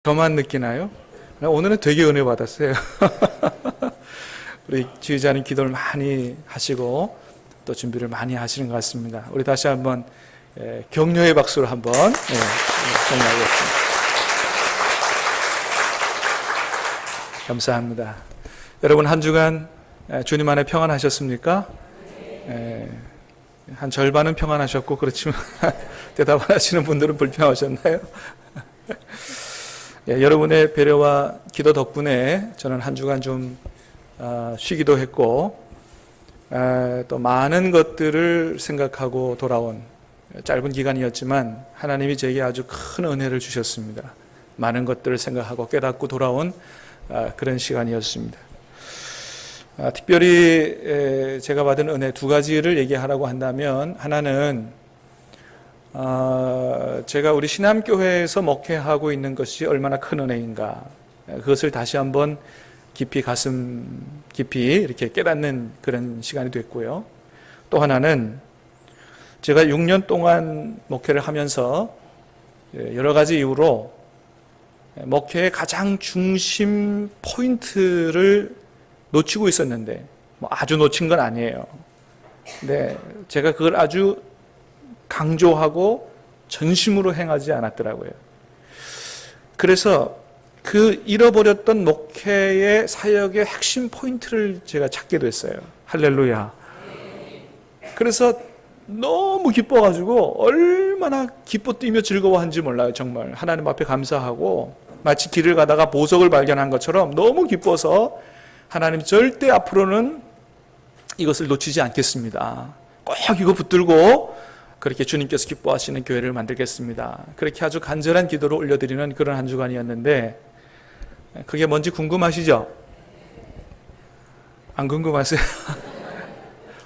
저만 느끼나요? 오늘은 되게 은혜 받았어요. 우리 지휘자님 기도를 많이 하시고 또 준비를 많이 하시는 것 같습니다. 우리 다시 한번 격려의 박수로 한번 정리하겠습니다. 감사합니다. 여러분 한 주간 주님 안에 평안하셨습니까? 한 절반은 평안하셨고 그렇지만 대답 안 하시는 분들은 불평하셨나요? 여러분의 배려와 기도 덕분에 저는 한 주간 좀 쉬기도 했고 또 많은 것들을 생각하고 돌아온 짧은 기간이었지만 하나님이 제게 아주 큰 은혜를 주셨습니다. 많은 것들을 생각하고 깨닫고 돌아온 그런 시간이었습니다. 특별히 제가 받은 은혜 두 가지를 얘기하라고 한다면, 하나는 제가 우리 신암교회에서 목회하고 있는 것이 얼마나 큰 은혜인가, 그것을 다시 한번 가슴 깊이 이렇게 깨닫는 그런 시간이 됐고요. 또 하나는 제가 6년 동안 목회를 하면서 여러 가지 이유로 목회의 가장 중심 포인트를 놓치고 있었는데, 아주 놓친 건 아니에요. 근데 제가 그걸 아주 강조하고 전심으로 행하지 않았더라고요. 그래서 그 잃어버렸던 목회의 사역의 핵심 포인트를 제가 찾게 됐어요. 할렐루야. 그래서 너무 기뻐가지고 얼마나 기뻐 뛰며 즐거워한지 몰라요. 정말 하나님 앞에 감사하고 마치 길을 가다가 보석을 발견한 것처럼 너무 기뻐서 하나님 절대 앞으로는 이것을 놓치지 않겠습니다. 꼭 이거 붙들고 그렇게 주님께서 기뻐하시는 교회를 만들겠습니다. 그렇게 아주 간절한 기도를 올려드리는 그런 한 주간이었는데, 그게 뭔지 궁금하시죠? 안 궁금하세요?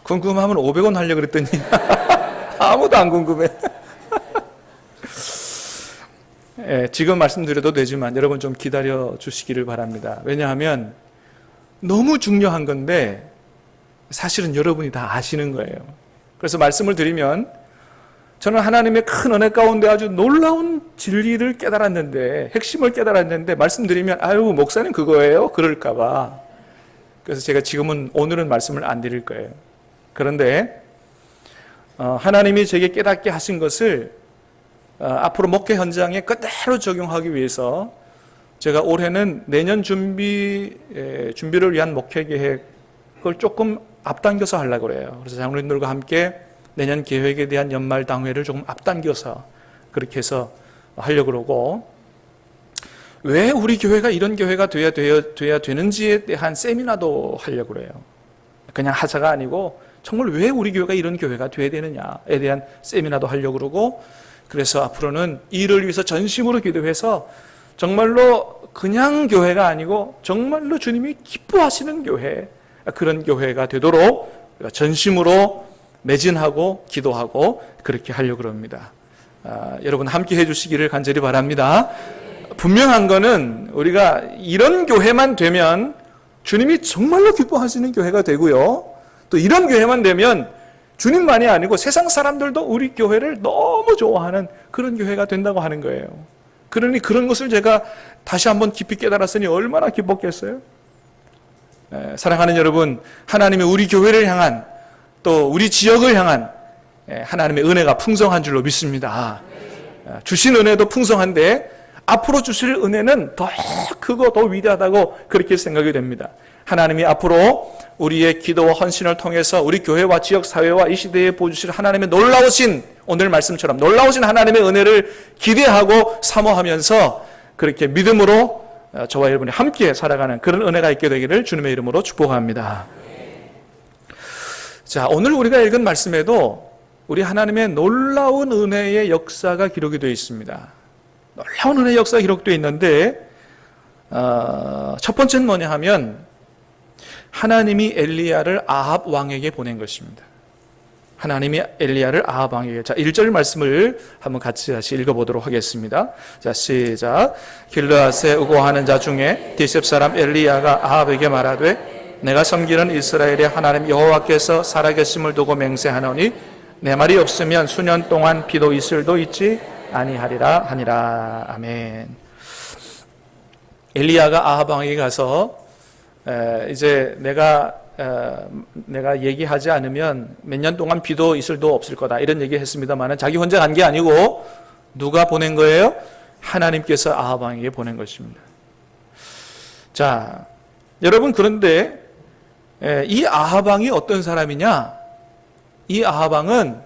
궁금하면 500원 하려고 그랬더니 아무도 안 궁금해. 지금 말씀드려도 되지만 여러분 좀 기다려 주시기를 바랍니다. 왜냐하면 너무 중요한 건데 사실은 여러분이 다 아시는 거예요. 그래서 말씀을 드리면, 저는 하나님의 큰 은혜 가운데 아주 놀라운 진리를 깨달았는데, 핵심을 깨달았는데 말씀드리면 아유 목사님 그거예요? 그럴까봐. 그래서 제가 오늘은 말씀을 안 드릴 거예요. 그런데 하나님이 제게 깨닫게 하신 것을 앞으로 목회 현장에 그대로 적용하기 위해서 제가 올해는 내년 준비를 위한 목회 계획을 조금 앞당겨서 하려고 그래요. 그래서 장로님들과 함께 내년 계획에 대한 연말 당회를 조금 앞당겨서 그렇게 해서 하려고 그러고, 왜 우리 교회가 이런 교회가 돼야 되는지에 대한 세미나도 하려고 그래요. 그냥 하자가 아니고 정말 왜 우리 교회가 이런 교회가 돼야 되느냐에 대한 세미나도 하려고 그러고, 그래서 앞으로는 이를 위해서 전심으로 기도해서 정말로 그냥 교회가 아니고 정말로 주님이 기뻐하시는 교회, 그런 교회가 되도록 전심으로 매진하고 기도하고 그렇게 하려고 합니다. 여러분 함께 해주시기를 간절히 바랍니다. 분명한 거는 우리가 이런 교회만 되면 주님이 정말로 기뻐하시는 교회가 되고요, 또 이런 교회만 되면 주님만이 아니고 세상 사람들도 우리 교회를 너무 좋아하는 그런 교회가 된다고 하는 거예요. 그러니 그런 것을 제가 다시 한번 깊이 깨달았으니 얼마나 기뻤겠어요. 사랑하는 여러분, 하나님이 우리 교회를 향한, 또 우리 지역을 향한 하나님의 은혜가 풍성한 줄로 믿습니다. 주신 은혜도 풍성한데 앞으로 주실 은혜는 더 크고 더 위대하다고 그렇게 생각이 됩니다. 하나님이 앞으로 우리의 기도와 헌신을 통해서 우리 교회와 지역 사회와 이 시대에 보여주실 하나님의 놀라우신, 오늘 말씀처럼 놀라우신 하나님의 은혜를 기대하고 사모하면서 그렇게 믿음으로 저와 여러분이 함께 살아가는 그런 은혜가 있게 되기를 주님의 이름으로 축복합니다. 자, 오늘 우리가 읽은 말씀에도 우리 하나님의 놀라운 은혜의 역사가 기록이 되어 있습니다. 놀라운 은혜의 역사가 기록되어 있는데, 첫 번째는 뭐냐 하면 하나님이 엘리야를 아합 왕에게 보낸 것입니다. 하나님이 엘리야를 아합 왕에게. 자, 1절 말씀을 한번 같이 다시 읽어보도록 하겠습니다. 자, 시작. 길르앗에 우거하는 자 중에 디셉 사람 엘리야가 아합에게 말하되, 내가 섬기는 이스라엘의 하나님 여호와께서 살아계심을 두고 맹세하노니 내 말이 없으면 수년 동안 비도 이슬도 있지 아니하리라 하니라. 아멘. 엘리야가 아합 왕에게 가서 이제 내가 얘기하지 않으면 몇 년 동안 비도 이슬도 없을 거다 이런 얘기 했습니다만 자기 혼자 간 게 아니고 누가 보낸 거예요? 하나님께서 아합 왕에게 보낸 것입니다. 자, 여러분, 그런데 이 아합 왕이 어떤 사람이냐? 이 아합 왕은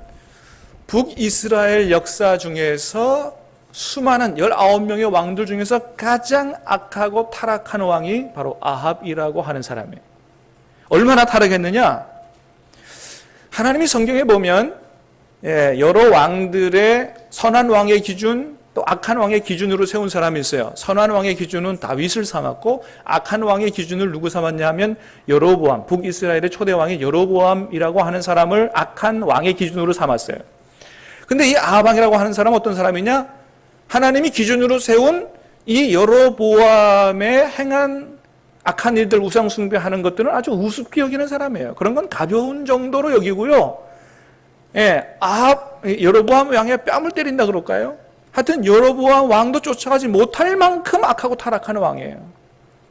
북이스라엘 역사 중에서 수많은 19명의 왕들 중에서 가장 악하고 타락한 왕이 바로 아합이라고 하는 사람이에요. 얼마나 타락했느냐? 하나님이 성경에 보면 여러 왕들의 선한 왕의 기준, 또 악한 왕의 기준으로 세운 사람이 있어요. 선한 왕의 기준은 다윗을 삼았고 악한 왕의 기준을 누구 삼았냐 하면 여로보암, 북이스라엘의 초대 왕이 여로보암이라고 하는 사람을 악한 왕의 기준으로 삼았어요. 근데 이 아합 왕이라고 하는 사람은 어떤 사람이냐? 하나님이 기준으로 세운 이 여로보암의 행한 악한 일들, 우상 숭배하는 것들은 아주 우습게 여기는 사람이에요. 그런 건 가벼운 정도로 여기고요. 여로보암 왕의 뺨을 때린다 그럴까요? 하여튼 여로보암 왕도 쫓아가지 못할 만큼 악하고 타락하는 왕이에요.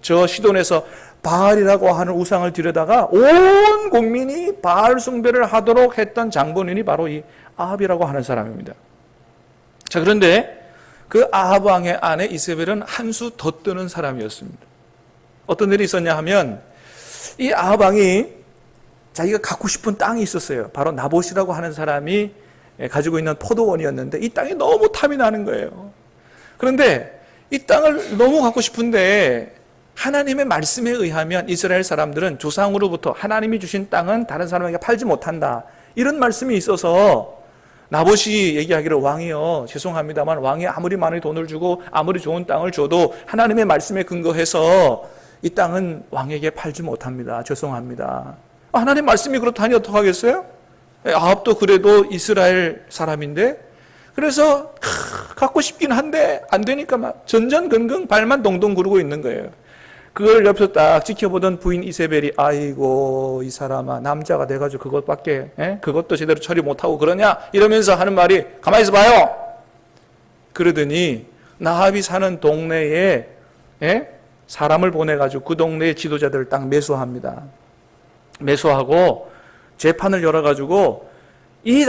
저 시돈에서 바알이라고 하는 우상을 들여다가 온 국민이 바알 숭배를 하도록 했던 장본인이 바로 이 아합이라고 하는 사람입니다. 자, 그런데 그 아합 왕의 아내 이세벨은 한 수 더 뜨는 사람이었습니다. 어떤 일이 있었냐 하면 이 아합 왕이 자기가 갖고 싶은 땅이 있었어요. 바로 나봇이라고 하는 사람이 가지고 있는 포도원이었는데 이 땅이 너무 탐이 나는 거예요. 그런데 이 땅을 너무 갖고 싶은데 하나님의 말씀에 의하면 이스라엘 사람들은 조상으로부터 하나님이 주신 땅은 다른 사람에게 팔지 못한다. 이런 말씀이 있어서 나봇이 얘기하기를 왕이요, 죄송합니다만 왕이 아무리 많은 돈을 주고 아무리 좋은 땅을 줘도 하나님의 말씀에 근거해서 이 땅은 왕에게 팔지 못합니다. 죄송합니다. 하나님 말씀이 그렇다니 어떡하겠어요? 아합도 그래도 이스라엘 사람인데 그래서 갖고 싶긴 한데 안 되니까 막 전전긍긍 발만 동동 구르고 있는 거예요. 그걸 옆에서 딱 지켜보던 부인 이세벨이 아이고 이 사람아 남자가 돼가지고 그것밖에 그것도 제대로 처리 못하고 그러냐 이러면서 하는 말이 가만히 있어 봐요. 그러더니 나합이 사는 동네에 사람을 보내가지고 그 동네의 지도자들을 딱 매수합니다. 매수하고 재판을 열어가지고 이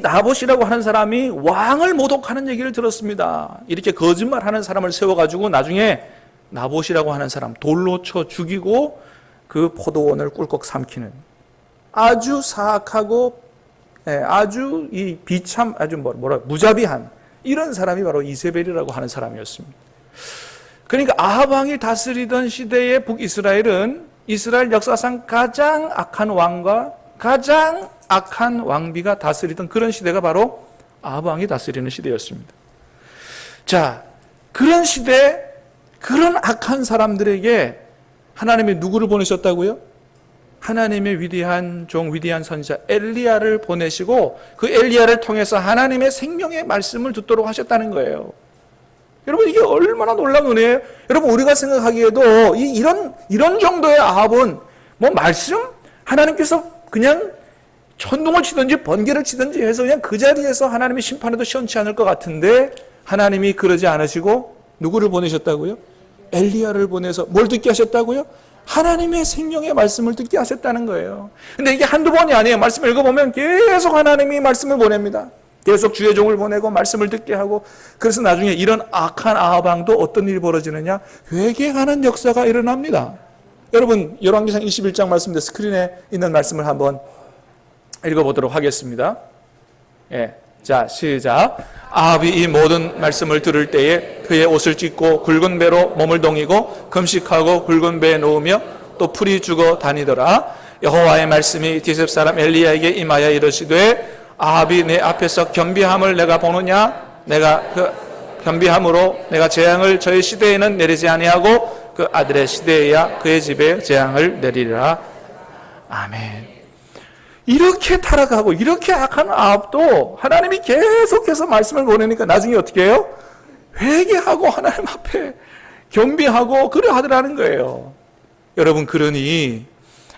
나봇이라고 하는 사람이 왕을 모독하는 얘기를 들었습니다. 이렇게 거짓말하는 사람을 세워가지고 나중에 나봇이라고 하는 사람 돌로 쳐 죽이고 그 포도원을 꿀꺽 삼키는 아주 사악하고 아주 이 비참 아주 무자비한 이런 사람이 바로 이세벨이라고 하는 사람이었습니다. 그러니까 아합 왕이 다스리던 시대의 북이스라엘은 이스라엘 역사상 가장 악한 왕과 가장 악한 왕비가 다스리던 그런 시대가 바로 아합 왕이 다스리는 시대였습니다. 자, 그런 시대 그런 악한 사람들에게 하나님이 누구를 보내셨다고요? 하나님의 위대한 종, 위대한 선지자 엘리야를 보내시고 그 엘리야를 통해서 하나님의 생명의 말씀을 듣도록 하셨다는 거예요. 여러분 이게 얼마나 놀라운 은혜예요? 여러분 우리가 생각하기에도 이런 정도의 아합은 뭐 말씀? 하나님께서 그냥 천둥을 치든지 번개를 치든지 해서 그냥 그 자리에서 하나님의 심판에도 시원치 않을 것 같은데 하나님이 그러지 않으시고 누구를 보내셨다고요? 엘리야를 보내서 뭘 듣게 하셨다고요? 하나님의 생명의 말씀을 듣게 하셨다는 거예요. 근데 이게 한두 번이 아니에요. 말씀을 읽어보면 계속 하나님이 말씀을 보냅니다. 계속 주의 종을 보내고 말씀을 듣게 하고 그래서 나중에 이런 악한 아합 왕도 어떤 일이 벌어지느냐? 회개하는 역사가 일어납니다. 여러분 열왕기상 21장 말씀인데 스크린에 있는 말씀을 한번 읽어보도록 하겠습니다. 자, 시작. 아합이 이 모든 말씀을 들을 때에 그의 옷을 찢고 굵은 배로 몸을 동이고 금식하고 굵은 배에 놓으며 또 풀이 죽어 다니더라. 여호와의 말씀이 디셉 사람 엘리야에게 임하여 이르시되 아합이 내 앞에서 겸비함을 내가 보느냐? 내가 그 겸비함으로 내가 재앙을 저의 시대에는 내리지 아니하고 그 아들의 시대에야 그의 집에 재앙을 내리리라. 아멘. 이렇게 타락하고 이렇게 악한 아합도 하나님이 계속해서 말씀을 보내니까 나중에 어떻게 해요? 회개하고 하나님 앞에 겸비하고 그래 하더라는 거예요. 여러분 그러니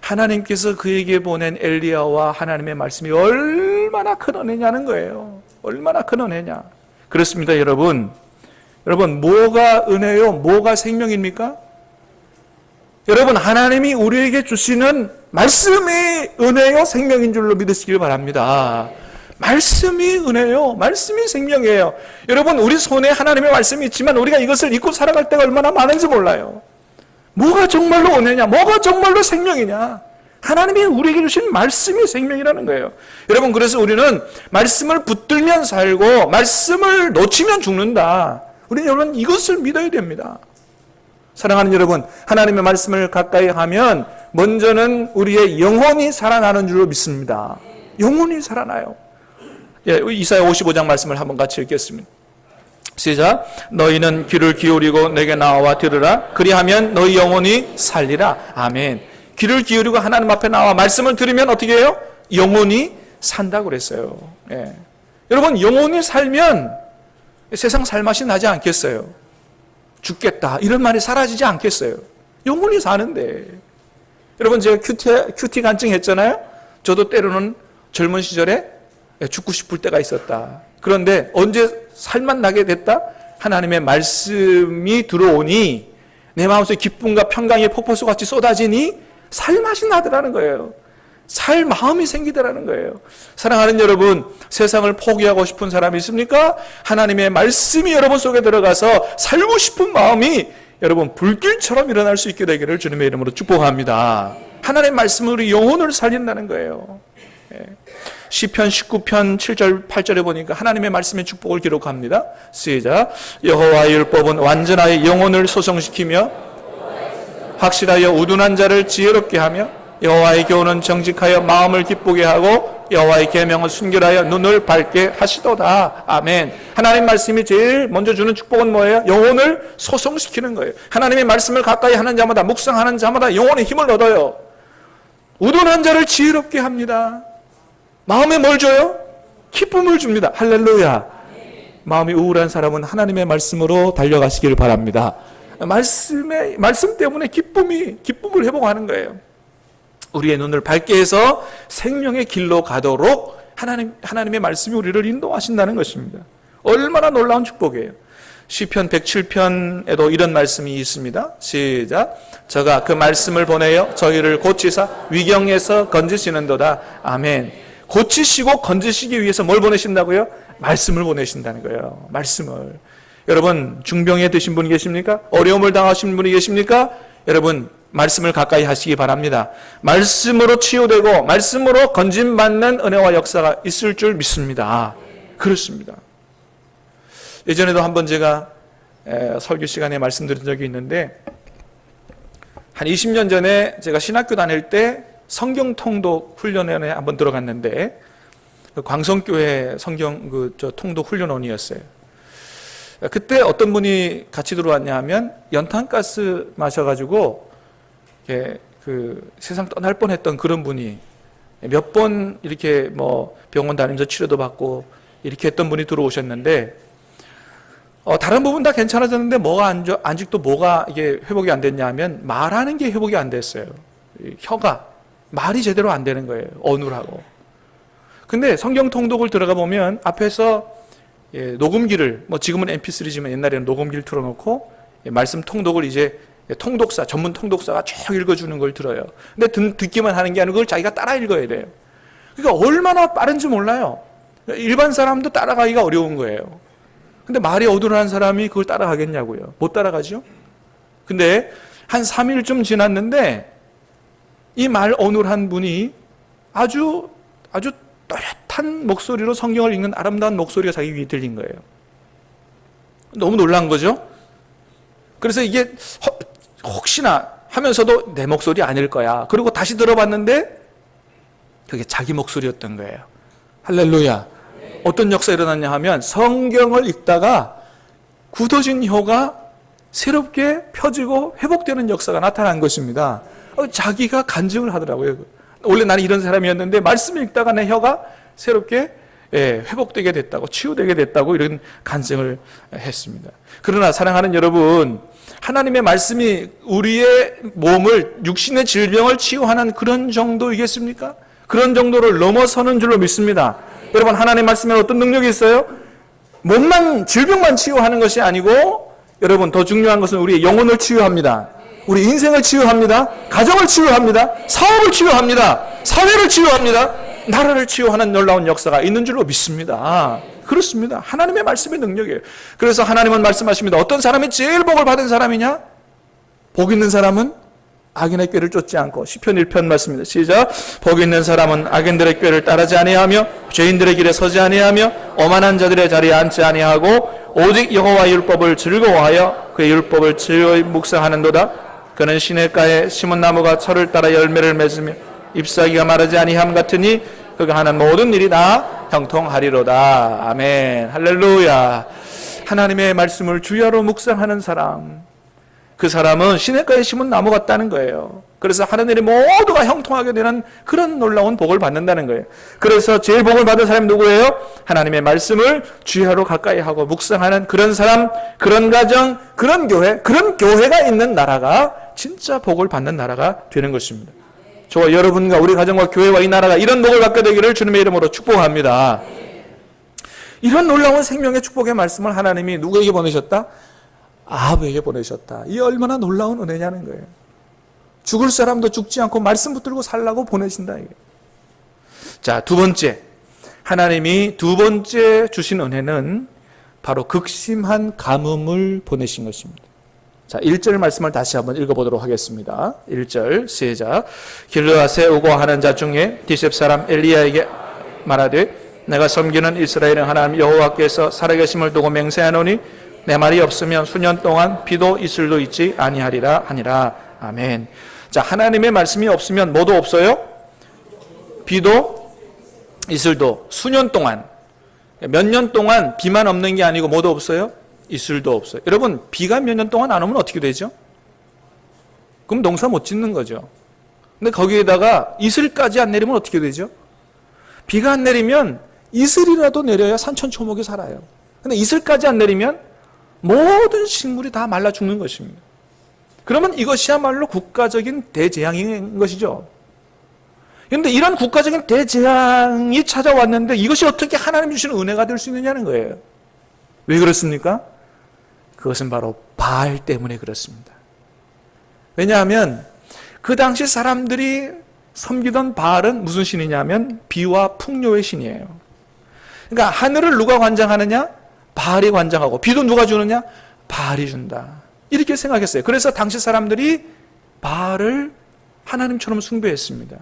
하나님께서 그에게 보낸 엘리야와 하나님의 말씀이 얼마나 큰 은혜냐는 거예요. 얼마나 큰 은혜냐. 그렇습니다 여러분. 여러분 뭐가 은혜요? 뭐가 생명입니까? 여러분, 하나님이 우리에게 주시는 말씀이 은혜요 생명인 줄로 믿으시길 바랍니다. 말씀이 은혜요, 말씀이 생명이에요. 여러분, 우리 손에 하나님의 말씀이 있지만 우리가 이것을 잊고 살아갈 때가 얼마나 많은지 몰라요. 뭐가 정말로 은혜냐, 뭐가 정말로 생명이냐, 하나님이 우리에게 주신 말씀이 생명이라는 거예요. 여러분, 그래서 우리는 말씀을 붙들면 살고 말씀을 놓치면 죽는다. 우리 여러분, 이것을 믿어야 됩니다. 사랑하는 여러분, 하나님의 말씀을 가까이 하면 먼저는 우리의 영혼이 살아나는 줄로 믿습니다. 영혼이 살아나요. 예, 이사야 55장 말씀을 한번 같이 읽겠습니다. 시작. 너희는 귀를 기울이고 내게 나와 들으라. 그리하면 너희 영혼이 살리라. 아멘. 귀를 기울이고 하나님 앞에 나와 말씀을 들으면 어떻게 해요? 영혼이 산다고 그랬어요. 예. 여러분, 영혼이 살면 세상 살맛이 나지 않겠어요? 죽겠다 이런 말이 사라지지 않겠어요? 영혼이 사는데. 여러분, 제가 큐티 간증 했잖아요. 저도 때로는 젊은 시절에 죽고 싶을 때가 있었다. 그런데 언제 살만 나게 됐다? 하나님의 말씀이 들어오니 내 마음속에 기쁨과 평강의 폭포수 같이 쏟아지니 살맛이 나더라는 거예요. 살 마음이 생기더라는 거예요. 사랑하는 여러분, 세상을 포기하고 싶은 사람이 있습니까? 하나님의 말씀이 여러분 속에 들어가서 살고 싶은 마음이 여러분 불길처럼 일어날 수 있게 되기를 주님의 이름으로 축복합니다. 하나님의 말씀은 우리 영혼을 살린다는 거예요. 시편 19편 7절 8절에 보니까 하나님의 말씀의 축복을 기록합니다. 시작. 여호와의 율법은 완전하여 영혼을 소성시키며 확실하여 우둔한 자를 지혜롭게 하며 여호와의 교훈은 정직하여 마음을 기쁘게 하고 여호와의 계명은 순결하여 눈을 밝게 하시도다. 아멘. 하나님 말씀이 제일 먼저 주는 축복은 뭐예요? 영혼을 소성시키는 거예요. 하나님의 말씀을 가까이 하는 자마다, 묵상하는 자마다 영혼의 힘을 얻어요. 우둔한 자를 지혜롭게 합니다. 마음에 뭘 줘요? 기쁨을 줍니다. 할렐루야. 마음이 우울한 사람은 하나님의 말씀으로 달려가시길 바랍니다. 말씀 때문에 기쁨을 회복하는 거예요. 우리의 눈을 밝게 해서 생명의 길로 가도록 하나님의 말씀이 우리를 인도하신다는 것입니다. 얼마나 놀라운 축복이에요. 시편 107편에도 이런 말씀이 있습니다. 시작. 저가 그 말씀을 보내어 저희를 고치사 위경에서 건지시는도다. 아멘. 고치시고 건지시기 위해서 뭘 보내신다고요? 말씀을 보내신다는 거예요. 말씀을. 여러분, 중병에 드신 분이 계십니까? 어려움을 당하신 분이 계십니까? 여러분, 말씀을 가까이 하시기 바랍니다. 말씀으로 치유되고 말씀으로 건짐받는 은혜와 역사가 있을 줄 믿습니다. 그렇습니다. 예전에도 한번 제가 설교 시간에 말씀드린 적이 있는데, 한 20년 전에 제가 신학교 다닐 때 성경 통독 훈련원에 한번 들어갔는데, 광성교회 성경 통독 훈련원이었어요. 그때 어떤 분이 같이 들어왔냐 하면 연탄가스 마셔가지고 세상 떠날 뻔했던 그런 분이 몇 번 이렇게 병원 다니면서 치료도 받고 이렇게 했던 분이 들어오셨는데, 다른 부분 다 괜찮아졌는데 아직도 뭐가 이게 회복이 안 됐냐 하면 말하는 게 회복이 안 됐어요. 혀가 말이 제대로 안 되는 거예요. 어눌하고. 근데 성경 통독을 들어가 보면 앞에서 녹음기를, 지금은 MP3지만 옛날에는 녹음기를 틀어놓고 말씀 통독을 이제 통독사, 전문 통독사가 쭉 읽어주는 걸 들어요. 근데 듣기만 하는 게 아니고 그걸 자기가 따라 읽어야 돼요. 그러니까 얼마나 빠른지 몰라요. 일반 사람도 따라가기가 어려운 거예요. 근데 말이 어눌한 사람이 그걸 따라가겠냐고요. 못 따라가죠? 근데 한 3일쯤 지났는데 이 말 어눌한 분이 아주 또렷한 목소리로 성경을 읽는 아름다운 목소리가 자기 귀에 들린 거예요. 너무 놀란 거죠? 그래서 이게 혹시나 하면서도 내 목소리 아닐 거야. 그리고 다시 들어봤는데 그게 자기 목소리였던 거예요. 할렐루야. 어떤 역사가 일어났냐 하면 성경을 읽다가 굳어진 혀가 새롭게 펴지고 회복되는 역사가 나타난 것입니다. 자기가 간증을 하더라고요. 원래 나는 이런 사람이었는데 말씀을 읽다가 내 혀가 새롭게 회복되게 됐다고, 치유되게 됐다고 이런 간증을 했습니다. 그러나 사랑하는 여러분, 하나님의 말씀이 우리의 몸을, 육신의 질병을 치유하는 그런 정도이겠습니까? 그런 정도를 넘어서는 줄로 믿습니다. 여러분, 하나님의 말씀에 어떤 능력이 있어요? 몸만, 질병만 치유하는 것이 아니고 여러분, 더 중요한 것은 우리의 영혼을 치유합니다. 우리 인생을 치유합니다. 가정을 치유합니다. 사업을 치유합니다. 사회를 치유합니다. 나라를 치유하는 놀라운 역사가 있는 줄로 믿습니다. 그렇습니다. 하나님의 말씀의 능력이에요. 그래서 하나님은 말씀하십니다. 어떤 사람이 제일 복을 받은 사람이냐? 복 있는 사람은 악인의 꾀를 쫓지 않고, 시편 1편 말씀입니다. 시작. 복 있는 사람은 악인들의 꾀를 따르지 아니하며 죄인들의 길에 서지 아니하며 오만한 자들의 자리에 앉지 아니하고 오직 여호와의 율법을 즐거워하여 그의 율법을 즐거이 묵상하는도다. 그는 시냇가에 심은 나무가 철을 따라 열매를 맺으며 잎사귀가 마르지 아니함 같으니 그가 하는 모든 일이 다 형통하리로다. 아멘. 할렐루야. 하나님의 말씀을 주야로 묵상하는 사람, 그 사람은 시냇가에 심은 나무 같다는 거예요. 그래서 하는 일이 모두가 형통하게 되는 그런 놀라운 복을 받는다는 거예요. 그래서 제일 복을 받은 사람이 누구예요? 하나님의 말씀을 주야로 가까이 하고 묵상하는 그런 사람, 그런 가정, 그런 교회, 그런 교회가 있는 나라가 진짜 복을 받는 나라가 되는 것입니다. 저와 여러분과 우리 가정과 교회와 이 나라가 이런 복을 받게 되기를 주님의 이름으로 축복합니다. 이런 놀라운 생명의 축복의 말씀을 하나님이 누구에게 보내셨다? 아합에게 보내셨다. 이 얼마나 놀라운 은혜냐는 거예요. 죽을 사람도 죽지 않고 말씀 붙들고 살라고 보내신다. 이게. 자, 두 번째. 하나님이 두 번째 주신 은혜는 바로 극심한 가뭄을 보내신 것입니다. 자, 1절 말씀을 다시 한번 읽어보도록 하겠습니다. 1절 시작. 길르앗에 오고 하는 자 중에 디셉 사람 엘리야에게 말하되 내가 섬기는 이스라엘의 하나님 여호와께서 살아계심을 두고 맹세하노니 내 말이 없으면 수년 동안 비도 이슬도 있지 아니하리라 하니라. 아멘. 자, 하나님의 말씀이 없으면 뭐도 없어요? 비도 이슬도. 수년 동안, 몇 년 동안 비만 없는 게 아니고 뭐도 없어요? 이슬도 없어요. 여러분, 비가 몇 년 동안 안 오면 어떻게 되죠? 그럼 농사 못 짓는 거죠. 근데 거기에다가 이슬까지 안 내리면 어떻게 되죠? 비가 안 내리면 이슬이라도 내려야 산천초목이 살아요. 근데 이슬까지 안 내리면 모든 식물이 다 말라 죽는 것입니다. 그러면 이것이야말로 국가적인 대재앙인 것이죠. 그런데 이런 국가적인 대재앙이 찾아왔는데 이것이 어떻게 하나님 주시는 은혜가 될 수 있느냐는 거예요. 왜 그렇습니까? 그것은 바로 바알 때문에 그렇습니다. 왜냐하면 그 당시 사람들이 섬기던 바알은 무슨 신이냐면 비와 풍요의 신이에요. 그러니까 하늘을 누가 관장하느냐? 바알이 관장하고, 비도 누가 주느냐? 바알이 준다. 이렇게 생각했어요. 그래서 당시 사람들이 바알을 하나님처럼 숭배했습니다.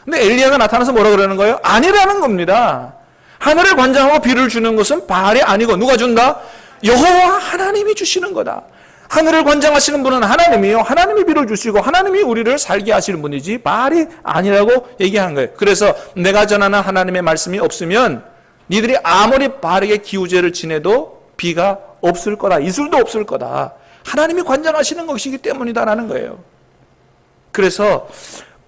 근데 엘리야가 나타나서 뭐라 그러는 거예요? 아니라는 겁니다. 하늘을 관장하고 비를 주는 것은 바알이 아니고 누가 준다? 여호와 하나님이 주시는 거다. 하늘을 관장하시는 분은 하나님이요. 하나님이 비를 주시고 하나님이 우리를 살게 하시는 분이지 바알이 아니라고 얘기한 거예요. 그래서 내가 전하는 하나님의 말씀이 없으면 니들이 아무리 바르게 기우제를 지내도 비가 없을 거다. 이슬도 없을 거다. 하나님이 관장하시는 것이기 때문이다라는 거예요. 그래서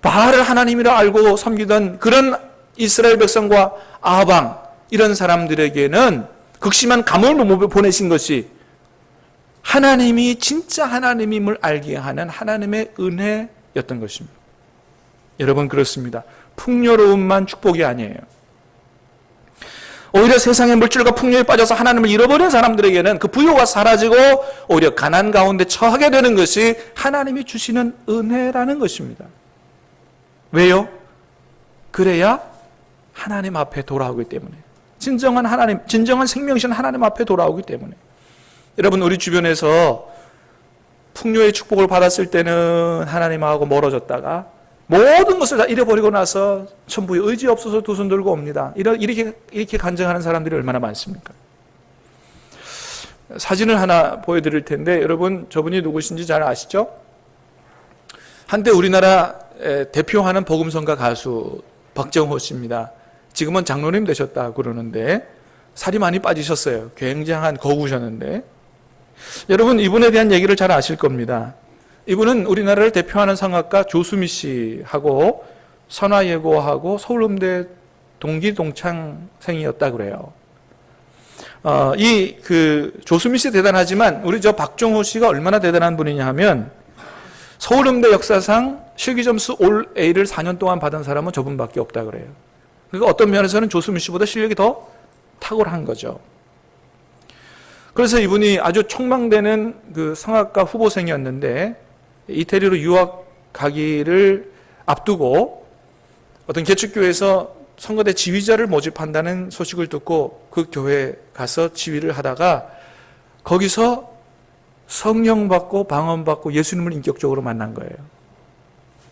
바알을 하나님이라 알고 섬기던 그런 이스라엘 백성과 아방 이런 사람들에게는 극심한 가뭄을 보내신 것이 하나님이 진짜 하나님임을 알게 하는 하나님의 은혜였던 것입니다. 여러분, 그렇습니다. 풍요로움만 축복이 아니에요. 오히려 세상의 물질과 풍요에 빠져서 하나님을 잃어버린 사람들에게는 그 부요가 사라지고 오히려 가난 가운데 처하게 되는 것이 하나님이 주시는 은혜라는 것입니다. 왜요? 그래야 하나님 앞에 돌아오기 때문에. 진정한 하나님, 진정한 생명이신 하나님 앞에 돌아오기 때문에. 여러분, 우리 주변에서 풍요의 축복을 받았을 때는 하나님하고 멀어졌다가 모든 것을 다 잃어버리고 나서 전부 의지 없어서 두 손 들고 옵니다. 이렇게 간증하는 사람들이 얼마나 많습니까? 사진을 하나 보여드릴 텐데 여러분, 저분이 누구신지 잘 아시죠? 한때 우리나라 대표하는 복음성가 가수 박정호 씨입니다. 지금은 장로님 되셨다 그러는데 살이 많이 빠지셨어요. 굉장한 거구셨는데 여러분, 이분에 대한 얘기를 잘 아실 겁니다. 이분은 우리나라를 대표하는 성악가 조수미 씨하고 선화예고하고 서울음대 동기 동창생이었다 그래요. 조수미 씨 대단하지만 우리 저 박정호 씨가 얼마나 대단한 분이냐 하면 서울음대 역사상 실기점수 올 A를 4년 동안 받은 사람은 저분밖에 없다 그래요. 그러니까 어떤 면에서는 조수미 씨보다 실력이 더 탁월한 거죠. 그래서 이분이 아주 촉망되는 그 성악가 후보생이었는데 이태리로 유학 가기를 앞두고 어떤 개척교회에서 선거대 지휘자를 모집한다는 소식을 듣고 그 교회에 가서 지휘를 하다가 거기서 성령 받고 방언 받고 예수님을 인격적으로 만난 거예요.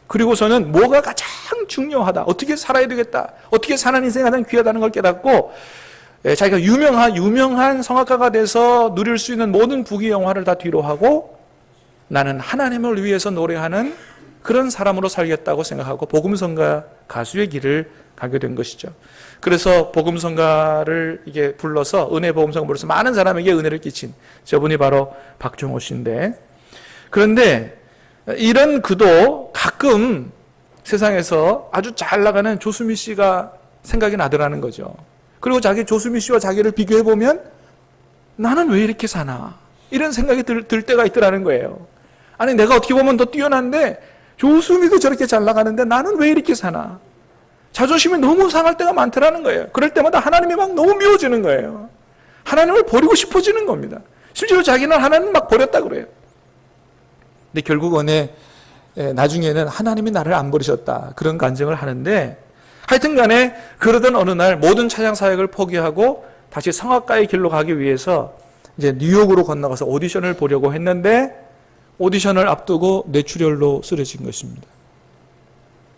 그리고서는 뭐가 가장 중요하다, 어떻게 살아야 되겠다, 어떻게 사는 인생이 가장 귀하다는 걸 깨닫고 자기가 유명한 성악가가 돼서 누릴 수 있는 모든 부귀 영화를 다 뒤로 하고 나는 하나님을 위해서 노래하는 그런 사람으로 살겠다고 생각하고 복음성가 가수의 길을 가게 된 것이죠. 그래서 복음성가를 이게 불러서 은혜 복음성가 불러서 많은 사람에게 은혜를 끼친 저분이 바로 박종호 씨인데, 그런데 이런 그도 가끔 세상에서 아주 잘 나가는 조수미 씨가 생각이 나더라는 거죠. 그리고 조수미 씨와 자기를 비교해 보면 나는 왜 이렇게 사나, 이런 생각이 들 때가 있더라는 거예요. 아니, 내가 어떻게 보면 더 뛰어난데 조수미도 저렇게 잘 나가는데 나는 왜 이렇게 사나. 자존심이 너무 상할 때가 많더라는 거예요. 그럴 때마다 하나님이 막 너무 미워지는 거예요. 하나님을 버리고 싶어지는 겁니다. 심지어 자기는 하나님을 막 버렸다 그래요. 근데 결국은 나중에는 하나님이 나를 안 버리셨다, 그런 간증을 하는데, 하여튼 간에 그러던 어느 날 모든 찬양 사역을 포기하고 다시 성악가의 길로 가기 위해서 이제 뉴욕으로 건너가서 오디션을 보려고 했는데 오디션을 앞두고 뇌출혈로 쓰러진 것입니다.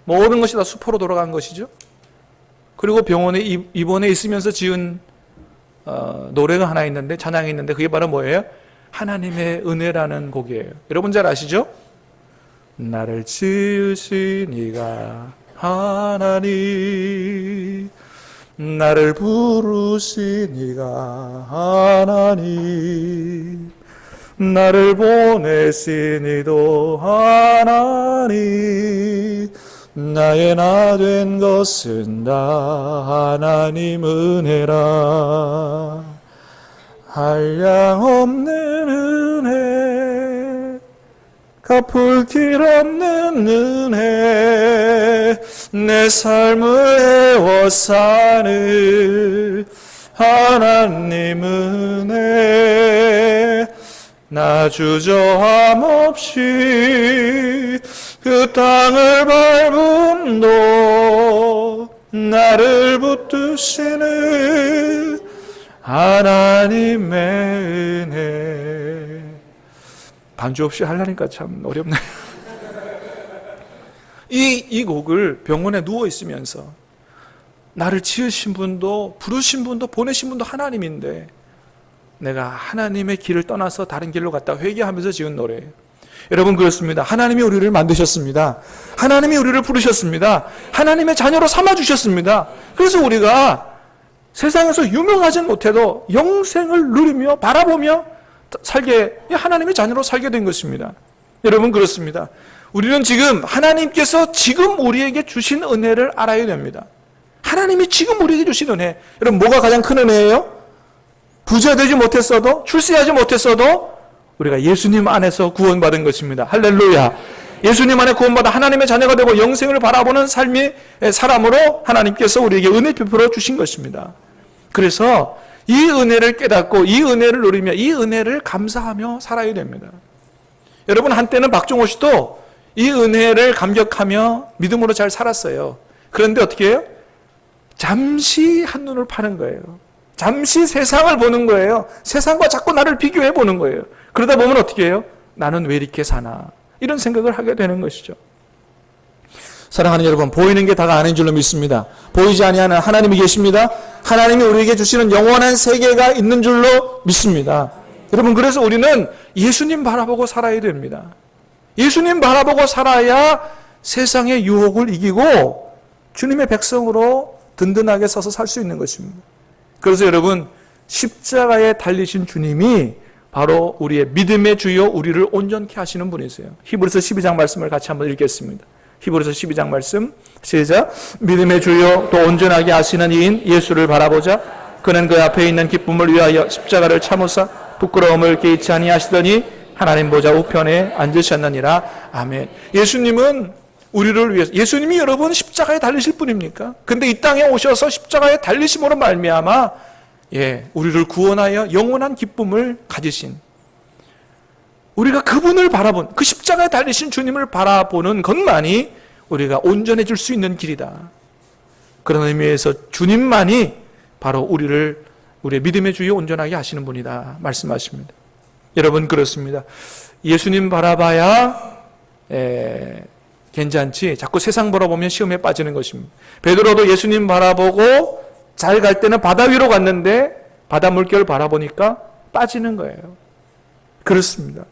모든 것이 다 수포로 돌아간 것이죠. 그리고 병원에 입원해 있으면서 지은 노래가 하나 있는데, 찬양이 있는데, 그게 바로 뭐예요? 하나님의 은혜라는 곡이에요. 여러분 잘 아시죠? 나를 지으신 이가 하나님, 나를 부르신 이가 하나님, 나를 보내신 이도 하나님, 나의 나 된 것은 다 하나님 은혜라. 한량없는 은혜, 갚을 길 없는 은혜, 내 삶을 애워싸는 하나님 은혜. 나 주저함 없이 그 땅을 밟음도 나를 붙드시는 하나님의 은혜. 반주 없이 하려니까 참 어렵네요. 이 곡을 병원에 누워 있으면서 나를 지으신 분도 부르신 분도 보내신 분도 하나님인데 내가 하나님의 길을 떠나서 다른 길로 갔다 회개하면서 지은 노래예요. 여러분, 그렇습니다. 하나님이 우리를 만드셨습니다. 하나님이 우리를 부르셨습니다. 하나님의 자녀로 삼아주셨습니다. 그래서 우리가 세상에서 유명하진 못해도 영생을 누리며 바라보며 살게, 하나님의 자녀로 살게 된 것입니다. 여러분, 그렇습니다. 우리는 지금 하나님께서 지금 우리에게 주신 은혜를 알아야 됩니다. 하나님이 지금 우리에게 주신 은혜, 여러분, 뭐가 가장 큰 은혜예요? 부자 되지 못했어도, 출세하지 못했어도 우리가 예수님 안에서 구원받은 것입니다. 할렐루야. 예수님 안에 구원받아 하나님의 자녀가 되고 영생을 바라보는 삶의 사람으로 하나님께서 우리에게 은혜 베풀어 주신 것입니다. 그래서 이 은혜를 깨닫고 이 은혜를 누리며 이 은혜를 감사하며 살아야 됩니다. 여러분, 한때는 박종호 씨도 이 은혜를 감격하며 믿음으로 잘 살았어요. 그런데 어떻게 해요? 잠시 한눈을 파는 거예요. 잠시 세상을 보는 거예요. 세상과 자꾸 나를 비교해 보는 거예요. 그러다 보면 어떻게 해요? 나는 왜 이렇게 사나? 이런 생각을 하게 되는 것이죠. 사랑하는 여러분, 보이는 게 다가 아닌 줄로 믿습니다. 보이지 아니하는 하나님이 계십니다. 하나님이 우리에게 주시는 영원한 세계가 있는 줄로 믿습니다. 여러분, 그래서 우리는 예수님 바라보고 살아야 됩니다. 예수님 바라보고 살아야 세상의 유혹을 이기고 주님의 백성으로 든든하게 서서 살 수 있는 것입니다. 그래서 여러분, 십자가에 달리신 주님이 바로 우리의 믿음의 주요, 우리를 온전케 하시는 분이세요. 히브리서 12장 말씀을 같이 한번 읽겠습니다. 히브리서 12장 말씀 시작. 믿음의 주요 또 온전하게 하시는 이인 예수를 바라보자. 그는 그 앞에 있는 기쁨을 위하여 십자가를 참으사 부끄러움을 개의치 아니하시더니 하나님 보좌 우편에 앉으셨느니라. 아멘. 예수님은 우리를 위해서, 예수님이 여러분 십자가에 달리실 분입니까? 근데 이 땅에 오셔서 십자가에 달리심으로 말미암아 우리를 구원하여 영원한 기쁨을 가지신, 우리가 그분을 바라본, 그 십자가에 달리신 주님을 바라보는 것만이 우리가 온전해질 수 있는 길이다. 그런 의미에서 주님만이 바로 우리의 믿음의 주에 온전하게 하시는 분이다 말씀하십니다. 여러분, 그렇습니다. 예수님 바라봐야 괜찮지 자꾸 세상 바라보면 시험에 빠지는 것입니다. 베드로도 예수님 바라보고 잘 갈 때는 바다 위로 갔는데 바다 물결을 바라보니까 빠지는 거예요. 그렇습니다.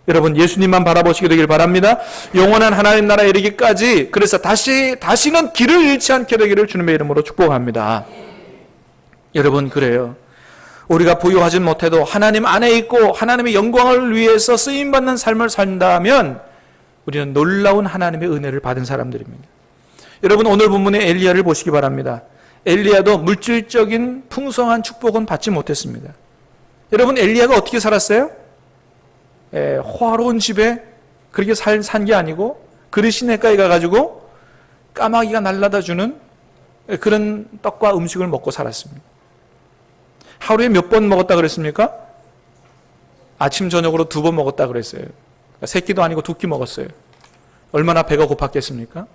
여러분, 예수님만 바라보시게 되길 바랍니다. 영원한 하나님 나라에 이르기까지, 그래서 다시는 길을 잃지 않게 되기를 주님의 이름으로 축복합니다. 여러분, 그래요. 우리가 부유하진 못해도 하나님 안에 있고 하나님의 영광을 위해서 쓰임받는 삶을 산다면 우리는 놀라운 하나님의 은혜를 받은 사람들입니다. 여러분, 오늘 본문의 엘리야를 보시기 바랍니다. 엘리야도 물질적인 풍성한 축복은 받지 못했습니다. 여러분, 엘리야가 어떻게 살았어요? 호화로운 집에 그렇게 산 게 아니고 그릇 내가에 가가지고 까마귀가 날라다 주는 그런 떡과 음식을 먹고 살았습니다. 하루에 몇 번 먹었다 그랬습니까? 아침 저녁으로 2번 먹었다 그랬어요. 세 끼도 아니고 2끼 먹었어요. 얼마나 배가 고팠겠습니까?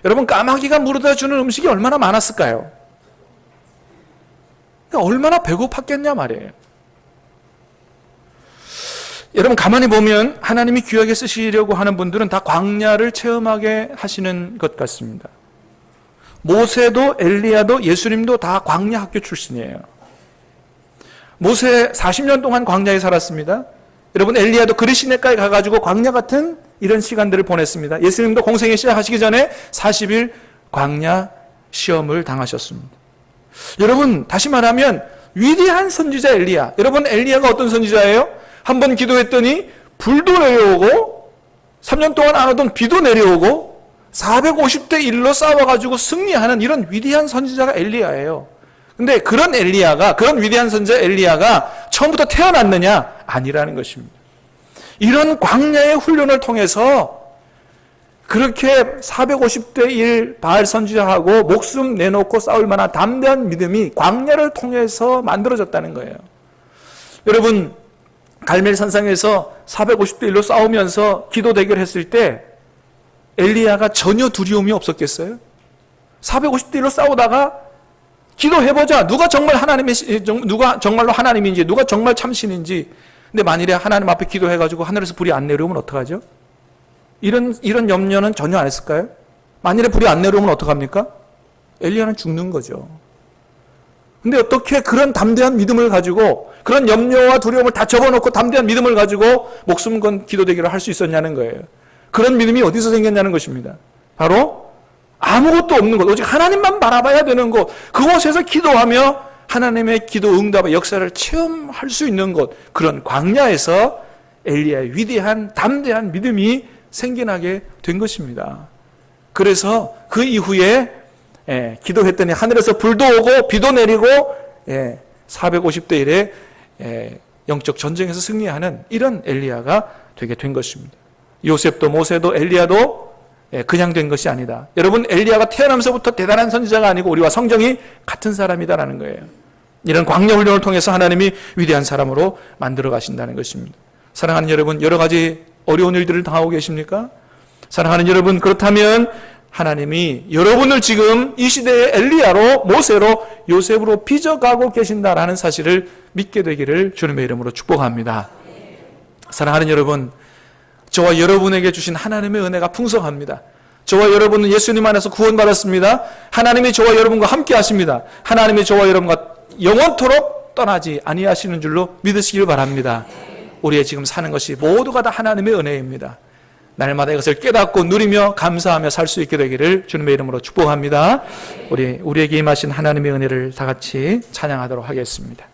여러분, 까마귀가 물어다 주는 음식이 얼마나 많았을까요? 그러니까 얼마나 배고팠겠냐 말이에요. 여러분, 가만히 보면 하나님이 귀하게 쓰시려고 하는 분들은 다 광야를 체험하게 하시는 것 같습니다. 모세도 엘리야도 예수님도 다 광야 학교 출신이에요. 모세 40년 동안 광야에 살았습니다. 여러분, 엘리야도 그리시네가에 가가지고 광야 같은 이런 시간들을 보냈습니다. 예수님도 공생애 시작하시기 전에 40일 광야 시험을 당하셨습니다. 여러분, 다시 말하면 위대한 선지자 엘리야. 여러분, 엘리야가 어떤 선지자예요? 한번 기도했더니 불도 내려오고 3년 동안 안 오던 비도 내려오고 450대 1로 싸워가지고 승리하는 이런 위대한 선지자가 엘리야예요. 근데 그런 위대한 선지자 엘리야가 처음부터 태어났느냐? 아니라는 것입니다. 이런 광야의 훈련을 통해서 그렇게 450대 1 바알 선지자하고 목숨 내놓고 싸울 만한 담대한 믿음이 광야를 통해서 만들어졌다는 거예요. 여러분, 갈멜 산상에서 450대 1로 싸우면서 기도 대결했을 때 엘리야가 전혀 두려움이 없었겠어요? 450대 1로 싸우다가 기도해보자. 누가 정말로 하나님인지, 누가 정말 참신인지. 근데 만일에 하나님 앞에 기도해가지고 하늘에서 불이 안 내려오면 어떡하죠? 이런 염려는 전혀 안 했을까요? 만일에 불이 안 내려오면 어떡합니까? 엘리야는 죽는 거죠. 근데 어떻게 그런 담대한 믿음을 가지고, 그런 염려와 두려움을 다 접어놓고 담대한 믿음을 가지고 목숨 건 기도 대결을 할 수 있었냐는 거예요. 그런 믿음이 어디서 생겼냐는 것입니다. 바로 아무것도 없는 곳, 오직 하나님만 바라봐야 되는 곳, 그곳에서 기도하며 하나님의 기도 응답의 역사를 체험할 수 있는 곳, 그런 광야에서 엘리야의 위대한 담대한 믿음이 생겨나게 된 것입니다. 그래서 그 이후에 기도했더니 하늘에서 불도 오고 비도 내리고 450대 1의 영적 전쟁에서 승리하는 이런 엘리야가 되게 된 것입니다. 요셉도 모세도 엘리야도 그냥 된 것이 아니다. 여러분, 엘리야가 태어나면서부터 대단한 선지자가 아니고 우리와 성정이 같은 사람이다라는 거예요. 이런 광야 훈련을 통해서 하나님이 위대한 사람으로 만들어 가신다는 것입니다. 사랑하는 여러분, 여러 가지 어려운 일들을 당하고 계십니까? 사랑하는 여러분, 그렇다면 하나님이 여러분을 지금 이 시대의 엘리야로, 모세로, 요셉으로 빚어가고 계신다라는 사실을 믿게 되기를 주님의 이름으로 축복합니다. 사랑하는 여러분, 저와 여러분에게 주신 하나님의 은혜가 풍성합니다. 저와 여러분은 예수님 안에서 구원받았습니다. 하나님이 저와 여러분과 함께 하십니다. 하나님이 저와 여러분과 영원토록 떠나지 아니하시는 줄로 믿으시길 바랍니다. 우리의 지금 사는 것이 모두가 다 하나님의 은혜입니다. 날마다 이것을 깨닫고 누리며 감사하며 살 수 있게 되기를 주님의 이름으로 축복합니다. 우리에게 임하신 하나님의 은혜를 다 같이 찬양하도록 하겠습니다.